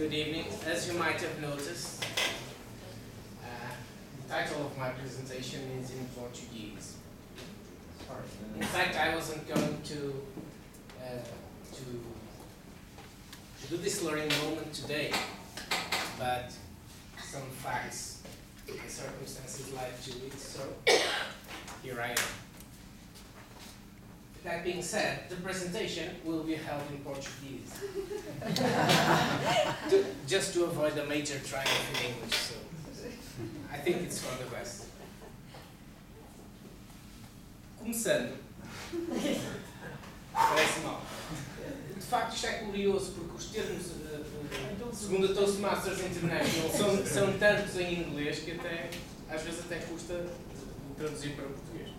Good evening. As you might have noticed, the title of my presentation is in Portuguese. In fact, I wasn't going to do this learning moment today, but some facts and circumstances led to it, so here I am. That being said, the presentation will be held in Portuguese, just to avoid a major triumph in English, so I think it's for the best. Começando, parece mal. De facto, isto é curioso, porque os termos, segundo a Toastmasters International, são tantos em inglês que às vezes até custa traduzir para português.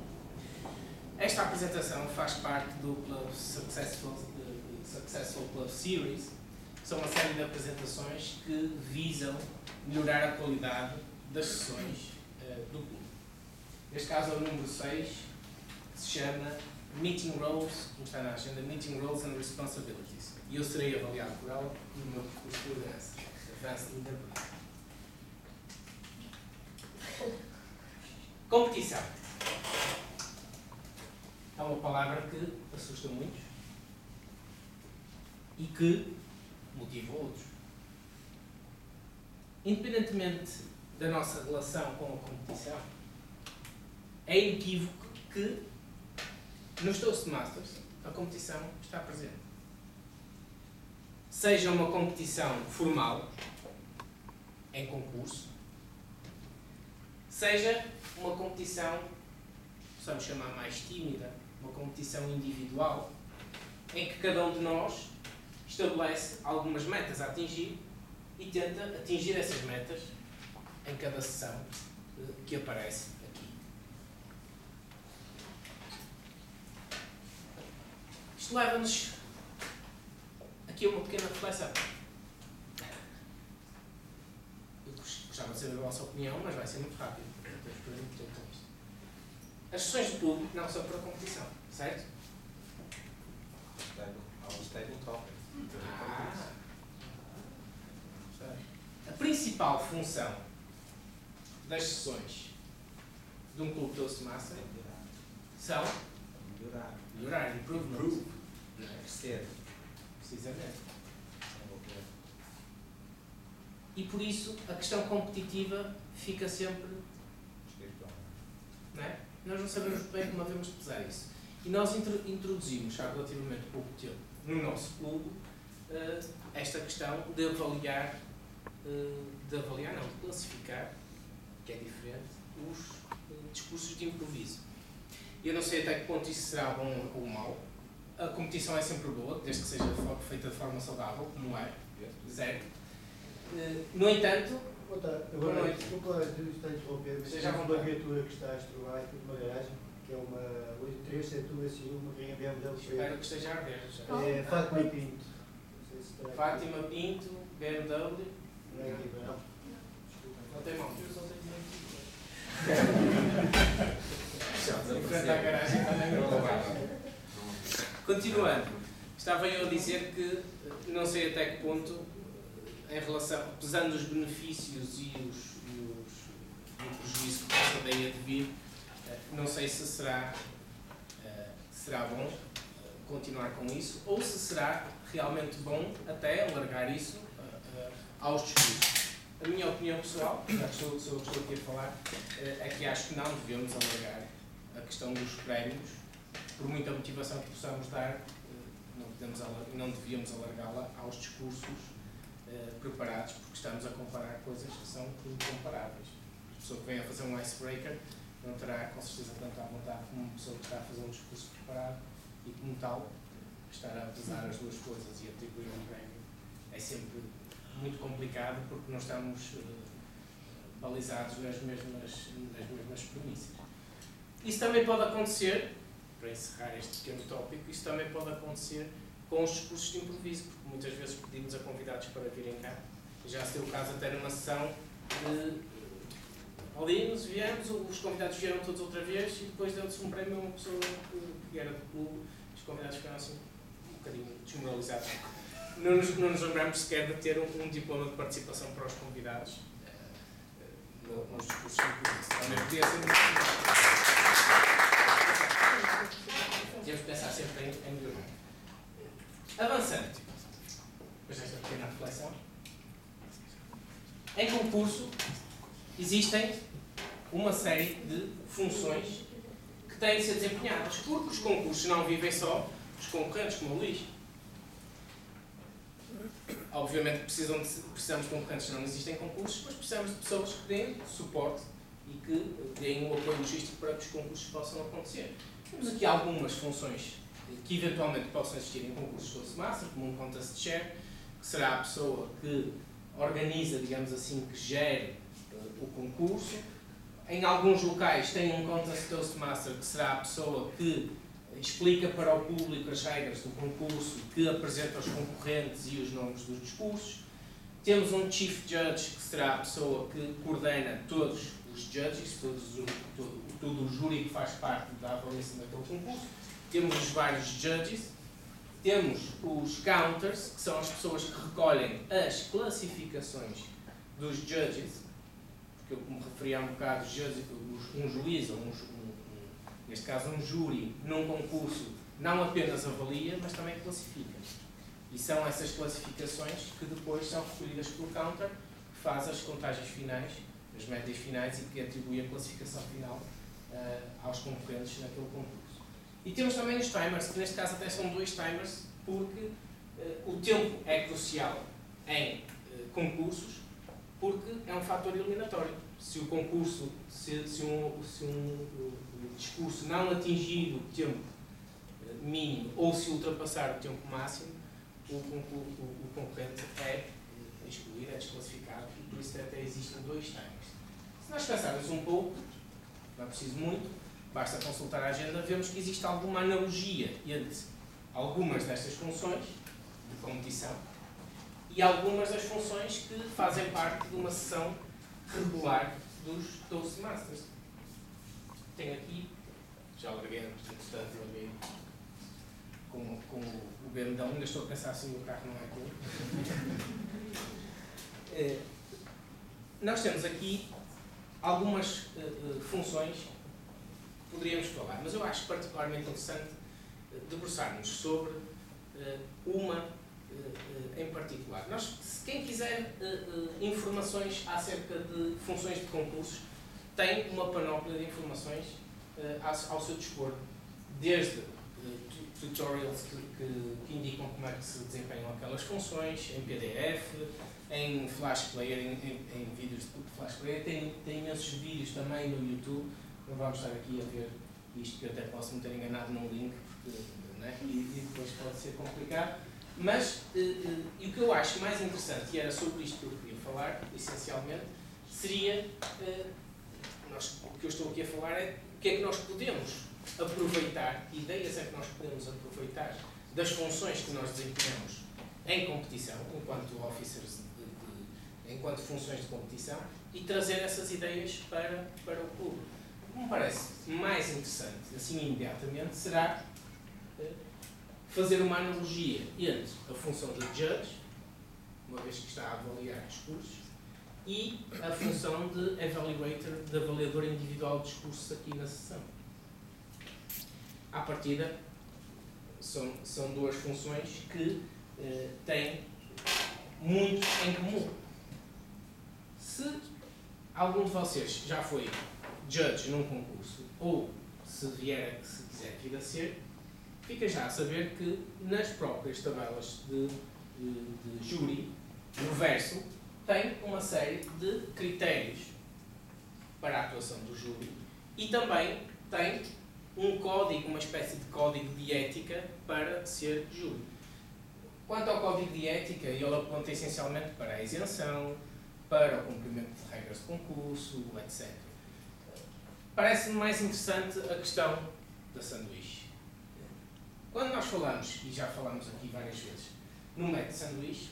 Esta apresentação faz parte do Club Successful Club Series. São uma série de apresentações que visam melhorar a qualidade das sessões do clube. Neste caso é o número 6, que se chama Meeting Roles, como está na agenda, Meeting Roles and Responsibilities. E eu serei avaliado por ela no meu curso de liderança, Advanced Leadership. Competição. É uma palavra que assusta muitos e que motiva outros. Independentemente da nossa relação com a competição, é inequívoco que nos Toastmasters a competição está presente. Seja uma competição formal, em concurso, seja uma competição, possamos chamar mais tímida, uma competição individual, em que cada um de nós estabelece algumas metas a atingir e tenta atingir essas metas em cada sessão que aparece aqui. Isto leva-nos aqui a uma pequena reflexão. Eu gostava de saber a vossa opinião, mas vai ser muito rápido. As sessões de clube não são para competição, certo? A principal função das sessões de um clube Toastmaster são melhorar, improvement. Precisamente. E por isso a questão competitiva fica sempre, não é? Nós não sabemos bem como havemos de pesar isso. E nós introduzimos, há relativamente pouco tempo, no nosso clube, esta questão de avaliar, de classificar, que é diferente, os discursos de improviso. Eu não sei até que ponto isso será bom ou mau. A competição é sempre boa, desde que seja feita de forma saudável, como é, zero. No entanto, Boa tarde. Agora, desculpa estar a interromper, mas seja uma viatura que está a estrolar aqui numa garagem, que é uma 8371 SU, uma rainha BMW. Espero que esteja a arder. É Fátima Pinto. Não sei se estará aqui. Fátima Pinto, BMW. Não é aqui, não. Não tem mão. Em frente à garagem também. Continuando, estava eu a dizer que não sei até que ponto, em relação, pesando os benefícios e o prejuízo que possa daí advir, não sei se será bom continuar com isso, ou se será realmente bom até alargar isso aos discursos. A minha opinião pessoal, já que sou aqui a falar, é que acho que não devemos alargar a questão dos prémios, por muita motivação que possamos dar, não devíamos alargá-la aos discursos preparados, porque estamos a comparar coisas que são incomparáveis. A pessoa que vem a fazer um icebreaker não terá com certeza tanto à vontade como uma pessoa que está a fazer um discurso preparado e, como tal, estar a pesar as duas coisas e atribuir um prémio é sempre muito complicado, porque não estamos balizados nas mesmas premissas. Isso também pode acontecer, para encerrar este pequeno tópico, isso também pode acontecer com os discursos de improviso, porque muitas vezes pedimos a convidados para virem cá. Já se deu o caso até numa sessão de Ouvimos, viemos, os convidados vieram todos outra vez e depois deu-se um prémio a uma pessoa que era do clube. Os convidados ficaram assim um bocadinho desmoralizados não nos lembramos sequer de ter um diploma de participação para os convidados nos discursos públicos. Também podia ser muito. Temos que pensar sempre em melhorar. Avançando, depois desta pequena reflexão, em concurso existem uma série de funções que têm de ser desempenhadas, porque os concursos não vivem só dos concorrentes, como o Luís. Obviamente precisamos de concorrentes, não existem concursos, mas precisamos de pessoas que deem suporte e que deem o apoio logístico para que os concursos possam acontecer. Temos aqui algumas funções que eventualmente possam existir em concursos de Toastmaster, como um contest chair, que será a pessoa que organiza, digamos assim, que gere o concurso. Em alguns locais tem um contest Toastmaster, que será a pessoa que explica para o público as regras do concurso, que apresenta os concorrentes e os nomes dos discursos. Temos um Chief Judge, que será a pessoa que coordena todos os judges, todo o júri que faz parte da avaliação daquele concurso. Temos os vários judges. Temos os counters, que são as pessoas que recolhem as classificações dos judges, porque eu, como referi há um bocado, um juiz, ou neste caso um júri, num concurso, não apenas avalia, mas também classifica. E são essas classificações que depois são recolhidas pelo counter, que faz as contagens finais, as médias finais, e que atribui a classificação final aos concorrentes naquele concurso. E temos também os timers, que neste caso até são 2 timers, porque o tempo é crucial em concursos, porque é um fator eliminatório. Se o concurso, se um discurso não atingir o tempo mínimo ou se ultrapassar o tempo máximo, o concorrente é excluído, é desclassificado, e por isso até existem 2 timers. Se nós pensarmos um pouco, não é preciso muito, basta consultar a agenda, vemos que existe alguma analogia entre algumas destas funções de competição e algumas das funções que fazem parte de uma sessão regular dos Toastmasters. Tenho aqui, já larguei, entretanto, com o BMW, ainda estou a pensar se o carro não é aquele. Nós temos aqui algumas funções que poderíamos falar, mas eu acho particularmente interessante debruçarmos sobre uma em particular. Quem quiser informações acerca de funções de concursos, tem uma panóplia de informações ao seu dispor, desde tutorials que indicam como é que se desempenham aquelas funções, em PDF, em Flash Player, em vídeos de Flash Player, tem imensos vídeos também no YouTube. Não vamos estar aqui a ver isto, que eu até posso me ter enganado num link, porque, né? e depois pode ser complicado. Mas, e o que eu acho mais interessante, e era sobre isto que eu queria falar, essencialmente, seria, o que eu estou aqui a falar é o que é que nós podemos aproveitar, que ideias é que nós podemos aproveitar das funções que nós desempenhamos em competição, enquanto officers, enquanto funções de competição, e trazer essas ideias para o clube. O que me parece mais interessante, assim imediatamente, será fazer uma analogia entre a função de judge, uma vez que está a avaliar discursos, e a função de evaluator, de avaliador individual de discursos aqui na sessão. À partida, são 2 funções que têm muito em comum. Se algum de vocês já foi judge num concurso, ou se quiser vir a ser, fica já a saber que nas próprias tabelas de júri, no verso, tem uma série de critérios para a atuação do júri e também tem um código, uma espécie de código de ética para ser júri. Quanto ao código de ética, ele aponta essencialmente para a isenção, para o cumprimento de regras de concurso, etc. Parece-me mais interessante a questão da sanduíche. Quando nós falamos, e já falamos aqui várias vezes, no método sanduíche,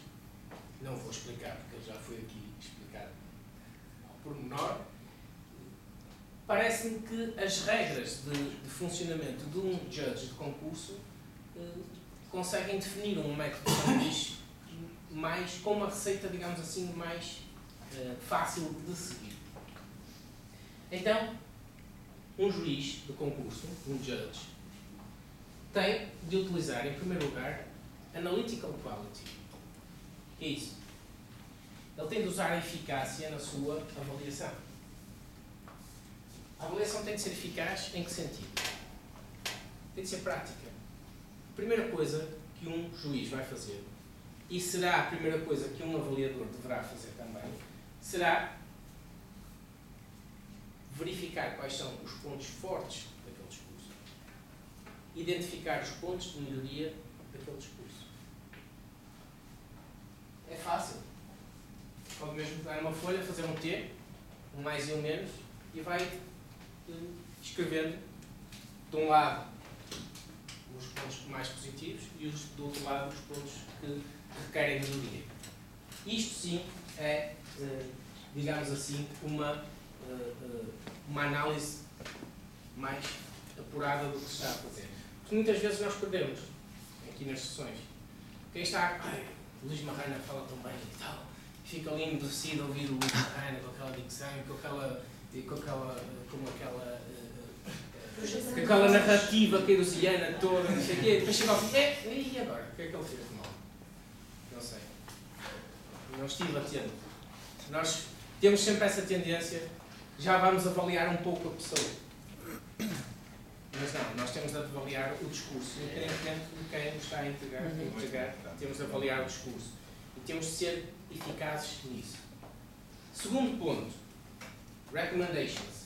não vou explicar porque ele já foi aqui explicado ao pormenor, parece-me que as regras de funcionamento de um judge de concurso conseguem definir um método de sanduíche com uma receita, digamos assim, mais fácil de seguir. Então, um juiz de concurso, um judge, tem de utilizar, em primeiro lugar, analytical quality. O que é isso? Ele tem de usar a eficácia na sua avaliação. A avaliação tem de ser eficaz em que sentido? Tem de ser prática. A primeira coisa que um juiz vai fazer, e será a primeira coisa que um avaliador deverá fazer também, será verificar quais são os pontos fortes daquele discurso. Identificar os pontos de melhoria daquele discurso. É fácil. Pode mesmo pegar uma folha, fazer um T, um mais e um menos, e vai escrevendo de um lado os pontos mais positivos e do outro lado os pontos que requerem melhoria. Isto sim é, digamos assim, uma análise mais apurada do que se está a fazer. Porque muitas vezes nós perdemos aqui nas sessões. Quem está, Luís Marrana fala tão bem e tal, fica ali embevecido a ouvir o Luís Marrana com aquela dicção, com aquela narrativa queirosiana toda, não sei o quê, depois chega ao fim, e agora? O que é que ele fez de mal? Não sei. Não estive atento. Nós temos sempre essa tendência, já vamos avaliar um pouco a pessoa. Mas não, nós temos de avaliar o discurso, independentemente de quem nos está a entregar, temos de avaliar o discurso. E temos de ser eficazes nisso. Segundo ponto, recommendations.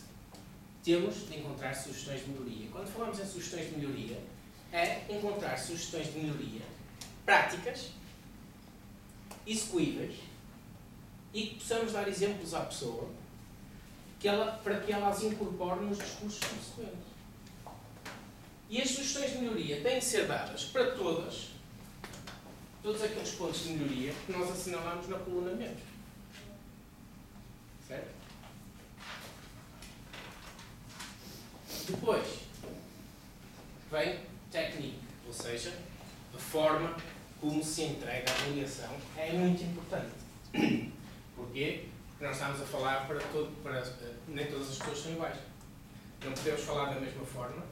Temos de encontrar sugestões de melhoria. Quando falamos em sugestões de melhoria, é encontrar sugestões de melhoria práticas, execuíveis, e que possamos dar exemplos à pessoa para que ela as incorpore nos discursos subsequentes. E as sugestões de melhoria têm de ser dadas para todos aqueles pontos de melhoria que nós assinalamos na coluna menos. Certo? Depois, vem técnica, ou seja, a forma como se entrega a avaliação é muito importante. Porquê? Porque nós estamos a falar nem todas as pessoas são iguais. Não podemos falar da mesma forma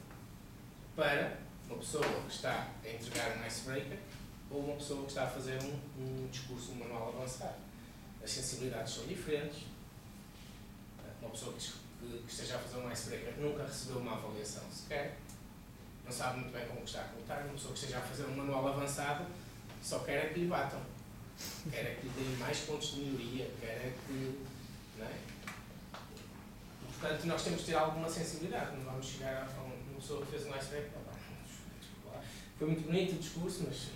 para uma pessoa que está a entregar um icebreaker ou uma pessoa que está a fazer um discurso, um manual avançado. As sensibilidades são diferentes. Uma pessoa que esteja a fazer um icebreaker nunca recebeu uma avaliação sequer, não sabe muito bem como está a contar. Uma pessoa que esteja a fazer um manual avançado só quer é que lhe batam, quer é que lhe deem mais pontos de melhoria, quer é que... Não é? E, portanto, nós temos de ter alguma sensibilidade. Não vamos chegar a uma pessoa que fez um icebreaker, foi muito bonito o discurso, mas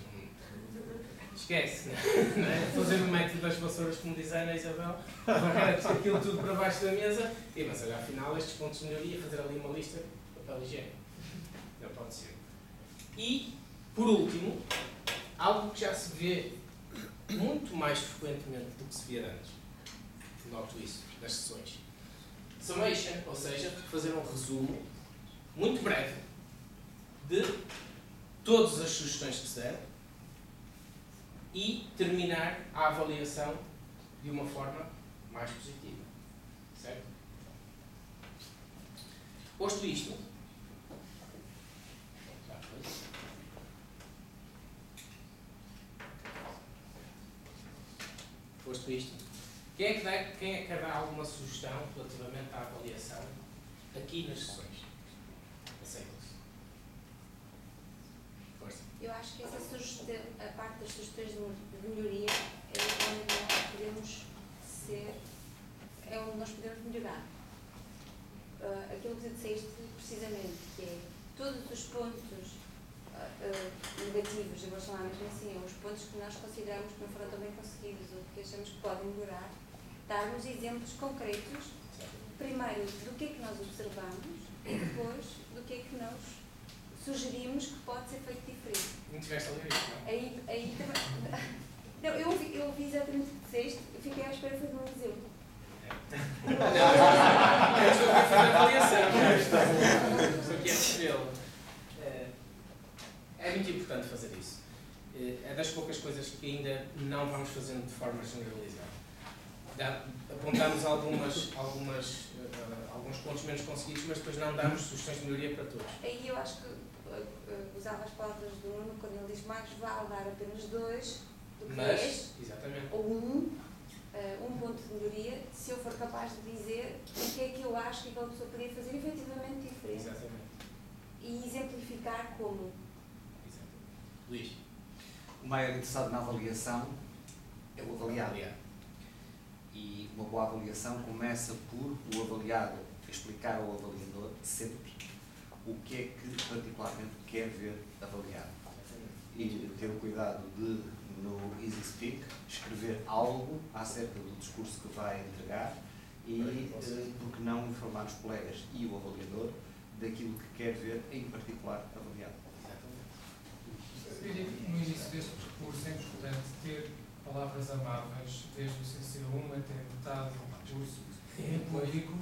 esquece, não é? Fazer o método das vassouras, como diz a Ana Isabel, varrer aquilo tudo para baixo da mesa, mas olha, afinal estes pontos de melhoria, fazer ali uma lista de papel higiênico. Não pode ser. E, por último, algo que já se vê muito mais frequentemente do que se via antes, noto isso, das sessões. Summation, ou seja, fazer um resumo muito breve de todas as sugestões que se deram e terminar a avaliação de uma forma mais positiva. Certo? Posto isto, quem é que quer dar alguma sugestão relativamente à avaliação aqui nas sessões? Aceita-se. Força. Eu acho que a parte das sugestões de melhoria é onde nós podemos melhorar. Aquilo que tu disseste precisamente, que é todos os pontos negativos, eu vou chamar mesmo assim, os pontos que nós consideramos que não foram tão bem conseguidos ou que achamos que podem melhorar, darmos exemplos concretos, primeiro do que é que nós observamos e depois do que é que nós sugerimos que pode ser feito diferente. Não tiveste a ler isso, não? Aí também... Não, eu ouvi exatamente o que disseste, eu fiquei à espera de um exemplo. Eu estou a fazer a avaliação. Estou aqui a percebê-lo. É muito importante fazer isso. é das poucas coisas que ainda não vamos fazendo de forma generalizada. Apontamos alguns pontos menos conseguidos, mas depois não damos sugestões de melhoria para todos. Aí eu acho que usava as palavras do Nuno quando ele diz mais vale dar apenas 2 do que 10, exatamente. ou um ponto de melhoria, se eu for capaz de dizer o que é que eu acho que aquela pessoa poderia fazer efetivamente diferente. Exatamente. E exemplificar como. Exatamente. Luís. O maior interessado na avaliação é o avaliado. E uma boa avaliação começa por o avaliado explicar ao avaliador sempre o que é que particularmente quer ver avaliado. E ter o cuidado de, no Easy Speak, escrever algo acerca do discurso que vai entregar e, porque não, informar os colegas e o avaliador daquilo que quer ver, em particular, avaliado. Eu diria que no início deste percurso é importante ter palavras amáveis, desde o CC1 até metade do percurso em público,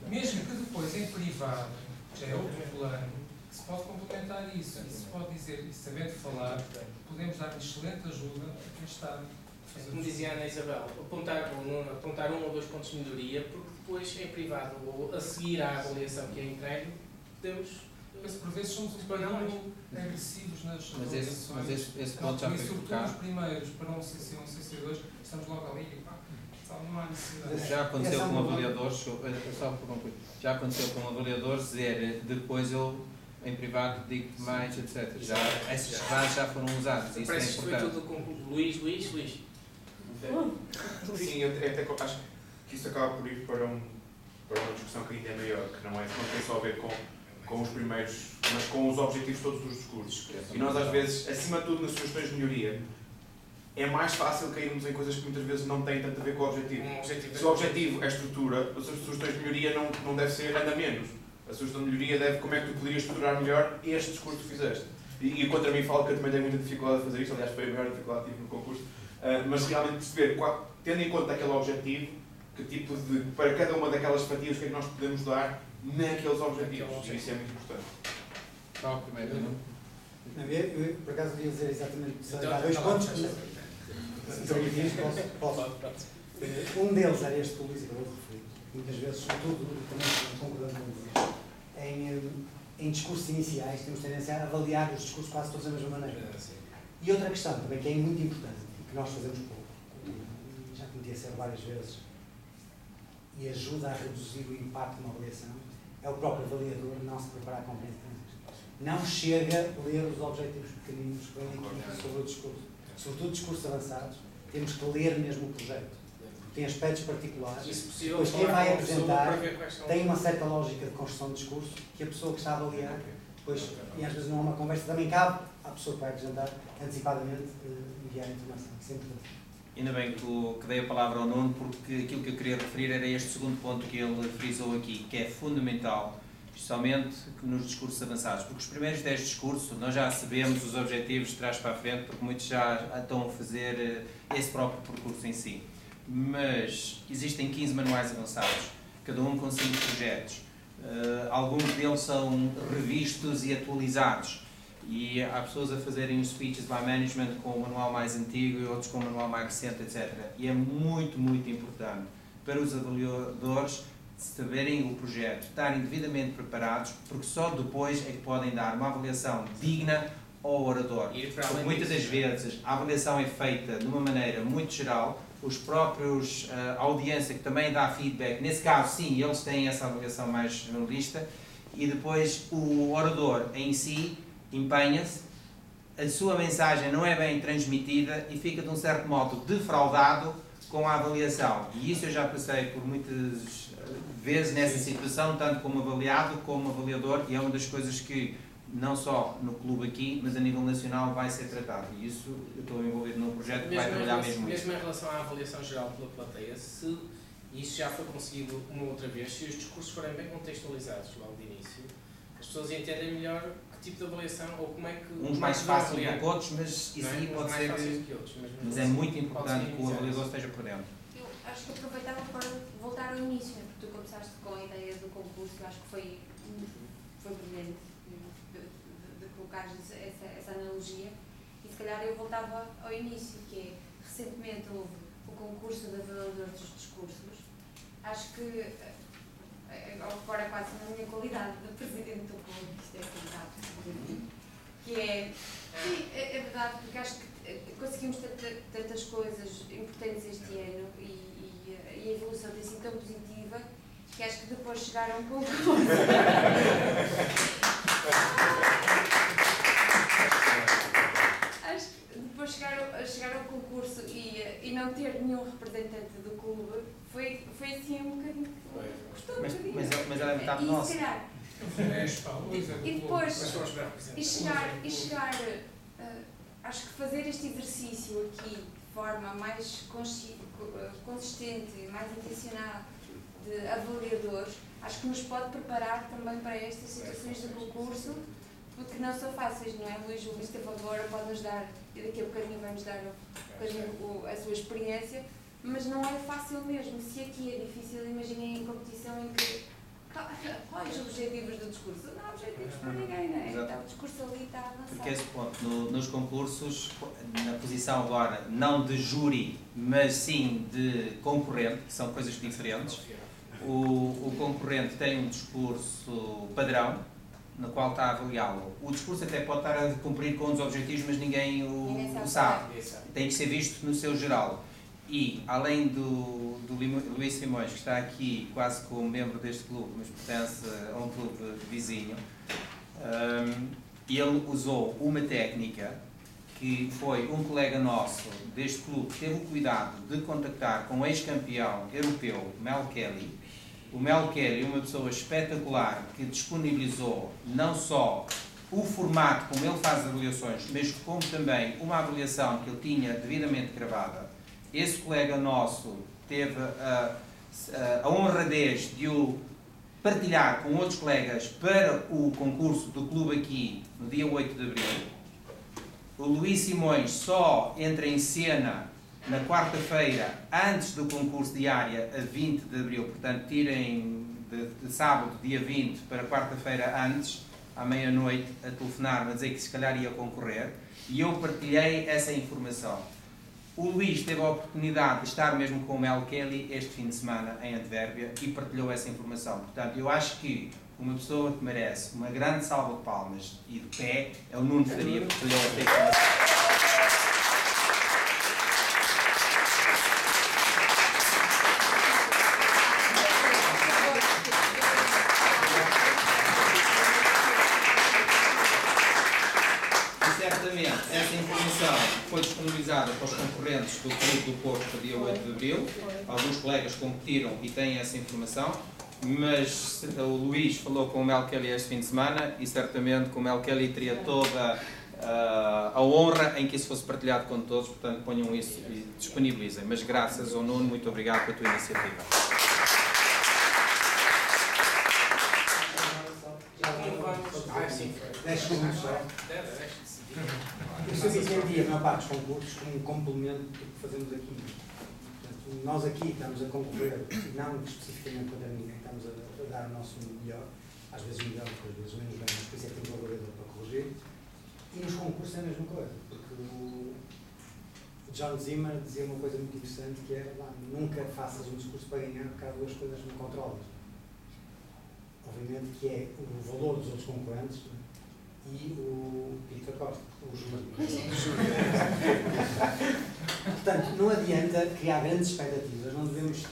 mesmo que depois em privado, já é outro plano, que se pode complementar isso, e se pode dizer, e sabendo falar, podemos dar excelente ajuda a quem está a fazer. Como dizia a Ana Isabel, apontar 1 ou 2 pontos de melhoria, porque depois em privado ou a seguir à avaliação que é entregue, podemos. Mas por vezes somos um bocadinho agressivos nas avaliações. Mas esse ponto já foi colocado. Os primeiros para um CC1, CC2, estamos logo ali e não há necessidade. Já aconteceu com avaliadores, só por concluir, já aconteceu com avaliadores dizer depois eu em privado digo-te mais, etc. Já, essas frases já foram usadas. Isso parece é que foi tudo com Luís. Sim, eu até acho que isso acaba por ir para uma discussão que ainda é maior, que não tem só a ver com os primeiros, mas com os objetivos todos dos discursos. E nós às vezes, acima de tudo nas sugestões de melhoria, é mais fácil cairmos em coisas que muitas vezes não têm tanto a ver com o objetivo. Se o objetivo é estrutura, as sugestões de melhoria não deve ser anda menos. A sugestão de melhoria deve como é que tu poderias estruturar melhor este discurso que fizeste. E contra mim falo que eu também tenho muita dificuldade a fazer isto, aliás foi a maior dificuldade que tive no concurso, mas realmente perceber, tendo em conta aquele objetivo, que tipo de, para cada uma daquelas fatias, o que é que nós podemos dar naqueles objetivos. E isso é muito importante. Qual o primeiro? Eu, por acaso, queria dizer exatamente Então, há 2 pontos. Se permitires, posso. Um deles era este que o Luís acabou de referir. Muitas vezes, sobretudo, também concordando com o Luís, em discursos iniciais temos tendência a avaliar os discursos quase todos da mesma maneira. E outra questão também que é muito importante, e que nós fazemos pouco, já cometi esse erro várias vezes, e ajuda a reduzir o impacto na avaliação, é o próprio avaliador não se preparar compreensivamente. Não chega a ler os objetivos pequeninos que vêm aqui sobre o discurso. Sobretudo discursos avançados, temos que ler mesmo o projeto. Tem aspectos particulares. Depois quem vai apresentar tem uma certa lógica de construção de discurso que a pessoa que está a avaliar, depois, e às vezes não é uma conversa, também cabe à pessoa que vai apresentar antecipadamente enviar a informação. Isso é importante. Ainda bem que dei a palavra ao Nuno, porque aquilo que eu queria referir era este segundo ponto que ele frisou aqui, que é fundamental, especialmente nos discursos avançados, porque os primeiros 10 discursos nós já sabemos os objetivos de trás para a frente, porque muitos já estão a fazer esse próprio percurso em si. Mas existem 15 manuais avançados, cada um com 5 projetos. Alguns deles são revistos e atualizados. E há pessoas a fazerem os speeches by management com o manual mais antigo e outros com o manual mais recente, etc. E é muito, muito importante para os avaliadores saberem o projeto, estarem devidamente preparados, porque só depois é que podem dar uma avaliação digna ao orador. Porque muitas das vezes a avaliação é feita de uma maneira muito geral, os próprios a audiência que também dá feedback, nesse caso sim, eles têm essa avaliação mais generalista, e depois o orador em si empenha-se, a sua mensagem não é bem transmitida e fica de um certo modo defraudado com a avaliação. E isso eu já passei por muitas vezes nessa situação, tanto como avaliado como avaliador, e é uma das coisas que não só no clube aqui, mas a nível nacional vai ser tratado. E isso, eu estou envolvido num projeto que vai trabalhar mesmo isso. Mesmo em relação à avaliação geral pela plateia, se isso já foi conseguido uma outra vez, se os discursos forem bem contextualizados logo de início, as pessoas entendem melhor que tipo de avaliação ou como é que... Uns mais fáceis do que outros, mas isso aí pode ser... Mas é muito importante que o avaliador esteja por dentro. Eu acho que aproveitava para voltar ao início, porque tu começaste com a ideia do concurso, eu acho que foi brilhante de colocar essa analogia, e se calhar eu voltava ao início, que é, recentemente houve o concurso de avaliadores dos discursos. Acho que, agora quase na minha qualidade de presidente do clube, isto é sentado, que é, sim, é verdade, porque acho que conseguimos tantas coisas importantes este ano e a evolução tem sido tão positiva que acho que depois chegar a um concurso. Acho que depois chegar ao concurso e não ter nenhum representante do clube foi assim um bocadinho. Custou um bocadinho. Mas ela é metade nossa. E depois, e chegar, acho que fazer este exercício aqui de forma mais consistente, mais intencional, de avaliadores, acho que nos pode preparar também para estas situações de concurso, porque não são fáceis, não é? O Luís esteve agora, pode-nos dar, e daqui a bocadinho vai-nos dar a sua experiência, mas não é fácil mesmo. Se aqui é difícil, imaginem em competição em que quais os objetivos do discurso? Não há objetivos para ninguém, não é? Então, o discurso ali está avançado. Porque esse ponto, nos concursos, na posição agora, não de júri, mas sim de concorrente, que são coisas diferentes, o concorrente tem um discurso padrão, no qual está a avaliá-lo. O discurso até pode estar a cumprir com os objetivos, mas ninguém o sabe. Tem que ser visto no seu geral. E, além do Luís Simões, que está aqui quase como membro deste clube, mas pertence a um clube vizinho, ele usou uma técnica que foi um colega nosso deste clube que teve o cuidado de contactar com o ex-campeão europeu, Mel Kelly. O Mel Kelly é uma pessoa espetacular que disponibilizou não só o formato como ele faz as avaliações, mas como também uma avaliação que ele tinha devidamente gravada. Esse colega nosso teve a honradez de o partilhar com outros colegas para o concurso do clube aqui no dia 8 de abril. O Luís Simões só entra em cena na quarta-feira, antes do concurso de área, a 20 de abril. Portanto, tirem de sábado, dia 20, para quarta-feira antes, à meia-noite, a telefonar-me a dizer que se calhar ia concorrer. E eu partilhei essa informação. O Luís teve a oportunidade de estar mesmo com o Mel Kelly este fim de semana em Antuérpia e partilhou essa informação. Portanto, eu acho que uma pessoa que merece uma grande salva de palmas e de pé é o Nuno Faria, que partilhou essa informação. Essa informação foi disponibilizada para os concorrentes do Clube do Porto para dia 8 de abril. Alguns colegas competiram e têm essa informação, mas o Luís falou com o Mel Kelly este fim de semana e certamente que o Mel Kelly teria toda a honra em que isso fosse partilhado com todos, portanto ponham isso e disponibilizem. Mas graças ao Nuno, muito obrigado pela tua iniciativa. Eu sempre entendi a maior parte dos concursos como um complemento do que fazemos aqui. Portanto, nós aqui estamos a concorrer, não especificamente para ninguém, estamos a dar o nosso melhor, às vezes melhor, às vezes menos bem, mas por isso é que temos uma validade para corrigir. E nos concursos é a mesma coisa, porque o John Zimmer dizia uma coisa muito interessante que era, nunca faças um discurso para ganhar porque há duas coisas que não controlas. Obviamente que é o valor dos outros concorrentes e o Peter Costa, o júri. Portanto, não adianta criar grandes expectativas, não devemos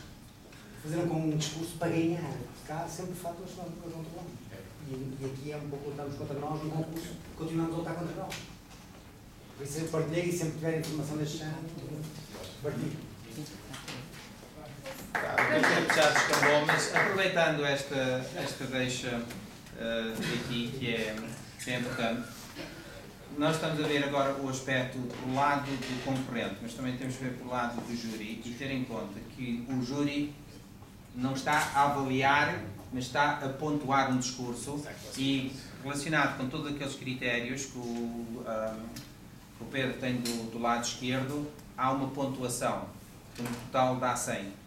fazer um discurso para ganhar, porque há sempre fatores que nós não controlamos. E aqui é um pouco lutamos contra nós, no concurso continuamos a lutar contra nós. Por isso eu partilhei e sempre tiver informação deste género, partilho. O tempo já descambou, mas aproveitando esta deixa aqui, que é importante, nós estamos a ver agora o aspecto do lado do concorrente, mas também temos que ver pelo lado do júri e ter em conta que o júri não está a avaliar, mas está a pontuar um discurso e relacionado com todos aqueles critérios que o Pedro tem do lado esquerdo, há uma pontuação que no total dá 100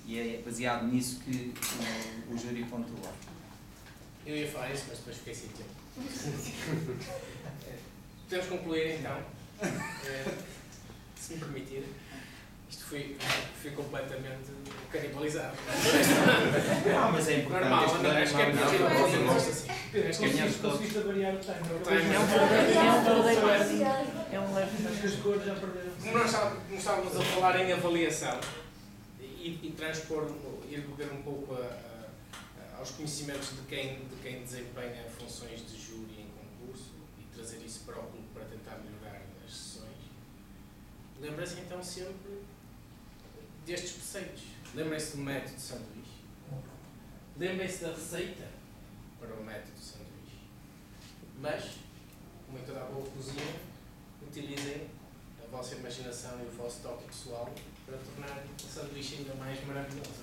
e é baseado nisso que o júri pontua. Eu ia falar isso, mas depois fiquei sem tempo. Podemos concluir então. Se me permitir, isto foi completamente canibalizado. Não, mas é importante. Normal, este André, acho que é não, possível não, fazer não, isto assim. Ganhamos todos. Conseguiste variar o time. É um leve. Acho que as cores já perderam. Como nós estávamos a falar em avaliação e transpor, ir beber um pouco aos conhecimentos de quem desempenha funções de júri em concurso e trazer isso para o clube para tentar melhorar as sessões, lembrem-se então sempre destes preceitos. Lembrem-se do método de sanduíche. Lembrem-se da receita para o método de sanduíche. Mas, como em toda a boa cozinha, utilizem a vossa imaginação e o vosso toque pessoal para tornar o sanduíche ainda mais maravilhoso.